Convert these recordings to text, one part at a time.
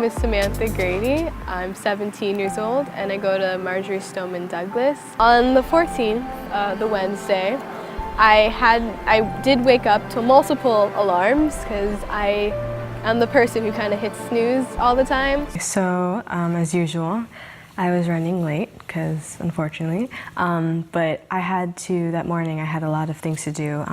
name is Samantha Grady. I'm 17 years old and I go to Marjorie Stoneman Douglas. On the 14th, the Wednesday, I did wake up to multiple alarms because I am the person who kind of hits snooze all the time. So, as usual, I was running late because, unfortunately, but that morning I had a lot of things to do.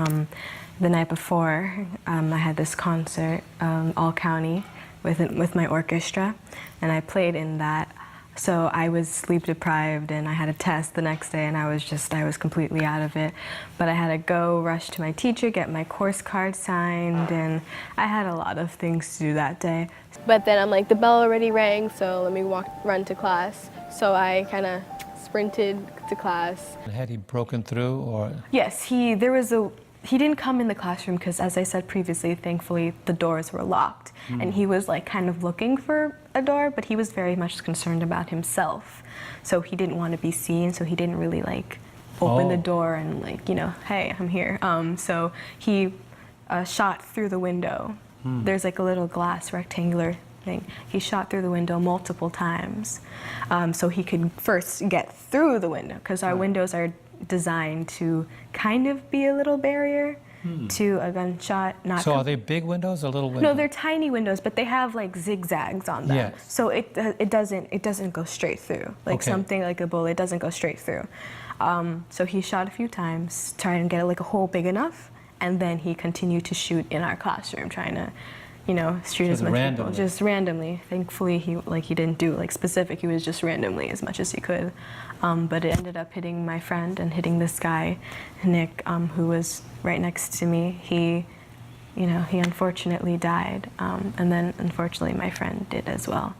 The night before, I had this concert, all county, with my orchestra, and I played in that. So I was sleep deprived and I had a test the next day and I was completely out of it. But I had to rush to my teacher, get my course card signed, and I had a lot of things to do that day. But then I'm like, the bell already rang, so let me run to class. So I kind of sprinted to class. Had he broken through, or? Yes, he didn't come in the classroom because, as I said previously, thankfully the doors were locked. And he was like kind of looking for a door, but he was very much concerned about himself. So he didn't want to be seen, so he didn't really like open the door and like, you know, hey, I'm here. So he shot through the window. There's like a little glass rectangular thing. He shot through the window multiple times so he could first get through the window, because our windows are designed to kind of be a little barrier to a gunshot. So are they big windows or little windows? No, they're tiny windows, but they have like zigzags on them. Yes. So it doesn't go straight through. Like something like a bullet doesn't go straight through. So he shot a few times, trying to get like a hole big enough, and then he continued to shoot in our classroom, trying to, you know, shoot as much people, just randomly. Thankfully, he didn't do like specific. He was just randomly as much as he could. But it ended up hitting my friend and hitting this guy, Nick, who was right next to me. He unfortunately died, and then unfortunately my friend did as well.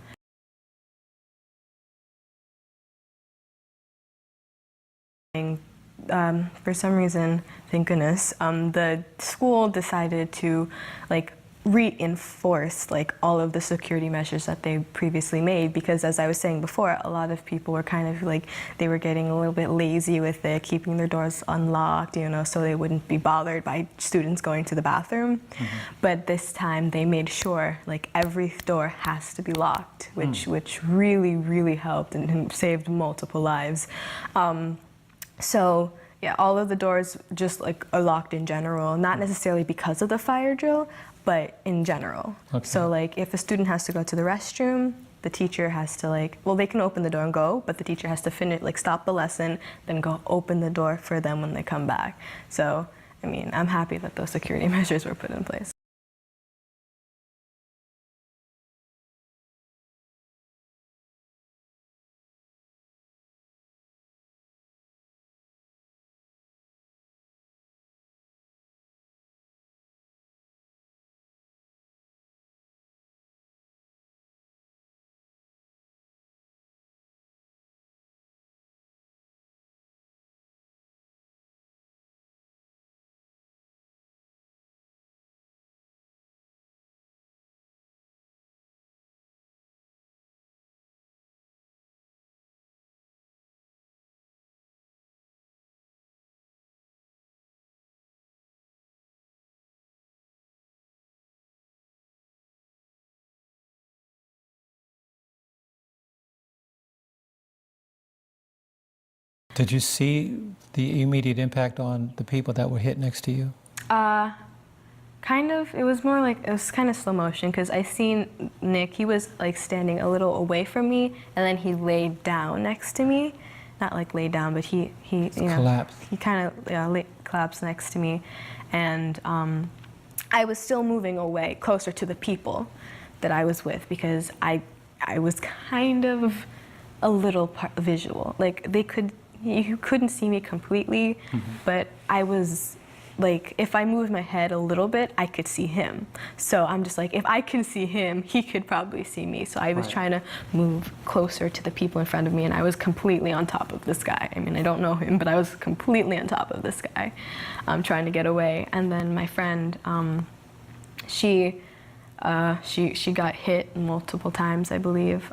For some reason, thank goodness, the school decided to like reinforce like all of the security measures that they previously made, because as I was saying before, a lot of people were kind of like, they were getting a little bit lazy with it, keeping their doors unlocked, you know, so they wouldn't be bothered by students going to the bathroom. But this time they made sure like every door has to be locked, which really, really helped and saved multiple lives. So yeah, all of the doors just like are locked in general, not necessarily because of the fire drill, but in general. So like if a student has to go to the restroom, the teacher has to like, well, they can open the door and go, but the teacher has to finish, like stop the lesson, then go open the door for them when they come back. So, I mean, I'm happy that those security measures were put in place. Did you see the immediate impact on the people that were hit next to you? Kind of. It was more like, it was kind of slow motion, because I seen Nick, he was like standing a little away from me, and then he laid down next to me. Not like laid down, but he you know, collapsed. He kind of collapsed next to me, and I was still moving away, closer to the people that I was with, because I was kind of a little visual. Like you couldn't see me completely, but I was like, if I moved my head a little bit, I could see him. So I'm just like, if I can see him, he could probably see me. So I was trying to move closer to the people in front of me, and I was completely on top of this guy. I mean, I don't know him, but I was completely on top of this guy, trying to get away. And then my friend, she got hit multiple times, I believe.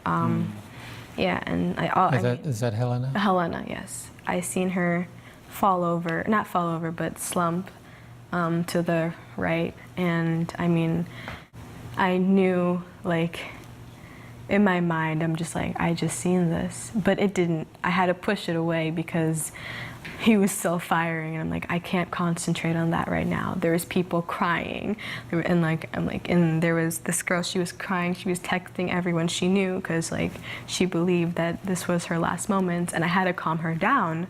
Yeah, and Is that Helena? Helena, yes. I seen her fall over, not fall over, but slump to the right. And I mean, I knew like in my mind, I'm just like, I just seen this, but it didn't. I had to push it away because he was still firing, and I'm like, I can't concentrate on that right now. There was people crying, and there was this girl. She was crying. She was texting everyone she knew because like she believed that this was her last moments, and I had to calm her down.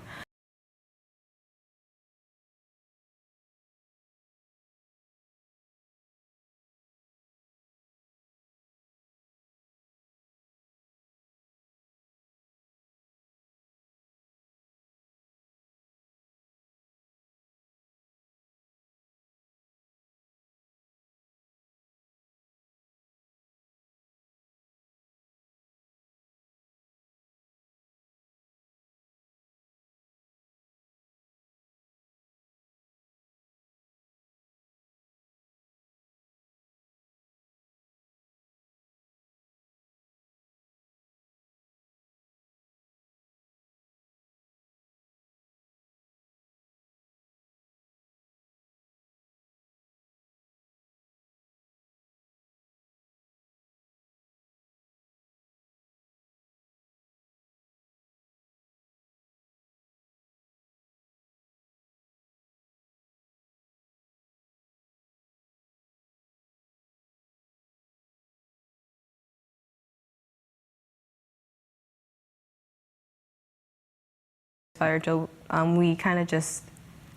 Fire drill, we kind of just,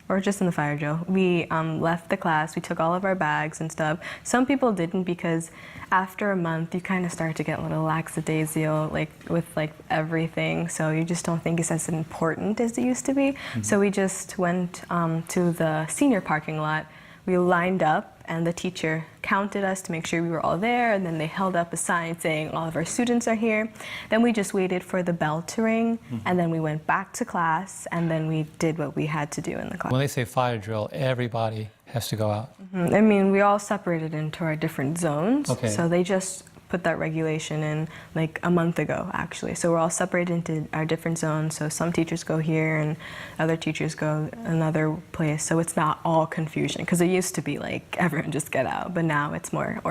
or just in the fire drill, we left the class, we took all of our bags and stuff. Some people didn't because after a month you kind of start to get a little lackadaisical with everything, so you just don't think it's as important as it used to be. So we just went to the senior parking lot. We lined up and the teacher counted us to make sure we were all there, and then they held up a sign saying all of our students are here. Then we just waited for the bell to ring, and then we went back to class, and then we did what we had to do in the class. When they say fire drill, everybody has to go out. I mean, we all separated into our different zones, Okay. so they just put that regulation in like a month ago, actually. So we're all separated into our different zones, so some teachers go here and other teachers go another place, so it's not all confusion, because it used to be like everyone just get out, but now it's more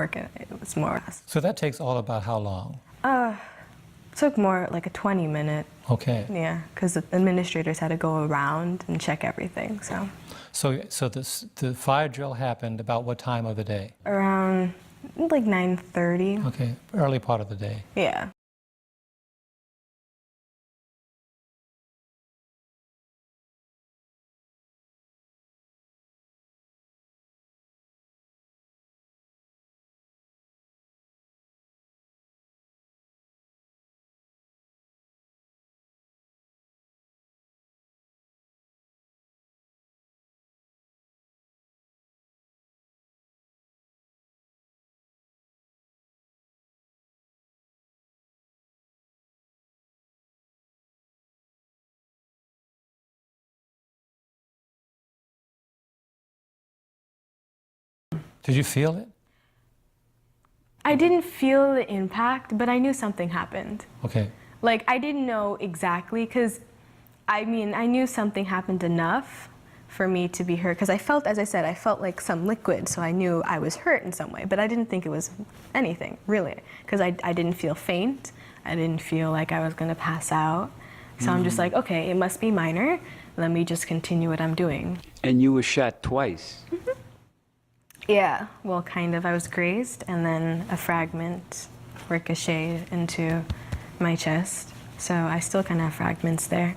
it's more. So that takes all about how long? Took more like a 20-minute. Okay. Yeah, because the administrators had to go around and check everything, so. So the fire drill happened about what time of the day? Around like 9:30. Okay, early part of the day. Yeah. Did you feel it? I didn't feel the impact, but I knew something happened. Okay. Like, I didn't know exactly, because, I mean, I knew something happened enough for me to be hurt, because I felt, as I said, I felt like some liquid, so I knew I was hurt in some way, but I didn't think it was anything, really, because I didn't feel faint. I didn't feel like I was going to pass out. So I'm just like, okay, it must be minor. Let me just continue what I'm doing. And you were shot twice. Yeah, well, kind of. I was grazed, and then a fragment ricocheted into my chest. So I still kind of have fragments there.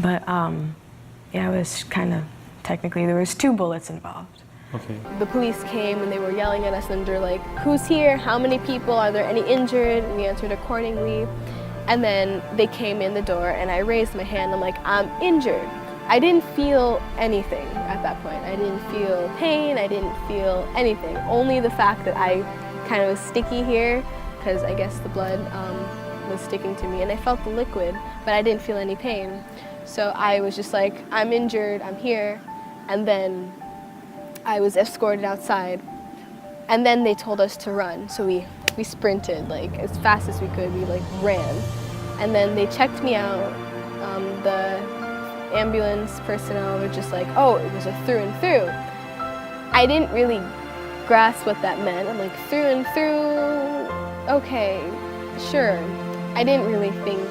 But yeah, it was kind of, technically, there was 2 bullets involved. Okay. The police came and they were yelling at us, and they're like, who's here? How many people? Are there any injured? And we answered accordingly. And then they came in the door, and I raised my hand. I'm like, I'm injured. I didn't feel anything at that point. I didn't feel pain, I didn't feel anything. Only the fact that I kind of was sticky here, because I guess the blood was sticking to me, and I felt the liquid, but I didn't feel any pain. So I was just like, I'm injured, I'm here, and then I was escorted outside. And then they told us to run, so we sprinted like as fast as we could, we like ran. And then they checked me out. The ambulance personnel were just like, oh, it was a through and through. I didn't really grasp what that meant. I'm like, through and through, okay, sure. I didn't really think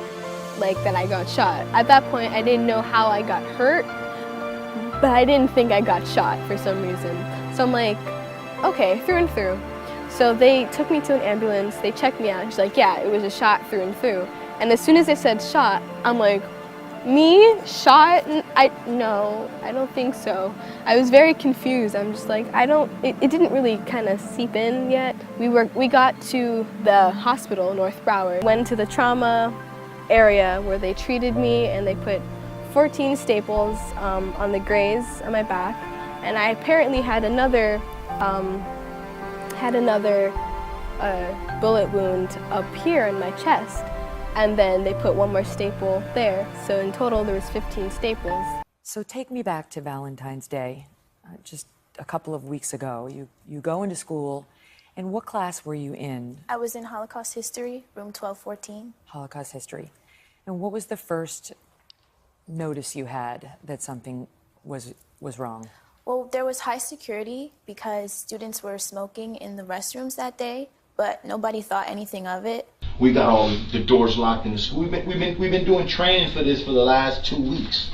like that I got shot. At that point, I didn't know how I got hurt, but I didn't think I got shot for some reason. So I'm like, okay, through and through. So they took me to an ambulance, they checked me out, and she's like, yeah, it was a shot through and through. And as soon as they said shot, I'm like, me? Shot? No, I don't think so. I was very confused. I'm just like, it didn't really kind of seep in yet. We got to the hospital, North Broward, went to the trauma area where they treated me, and they put 14 staples on the graze on my back. And I apparently had another bullet wound up here in my chest. And then they put one more staple there. So in total, there was 15 staples. So take me back to Valentine's Day, just a couple of weeks ago. You go into school, and what class were you in? I was in Holocaust History, room 1214. Holocaust History. And what was the first notice you had that something was wrong? Well, there was high security because students were smoking in the restrooms that day, but nobody thought anything of it. We got all the doors locked in the school. We've been doing training for this for the last 2 weeks.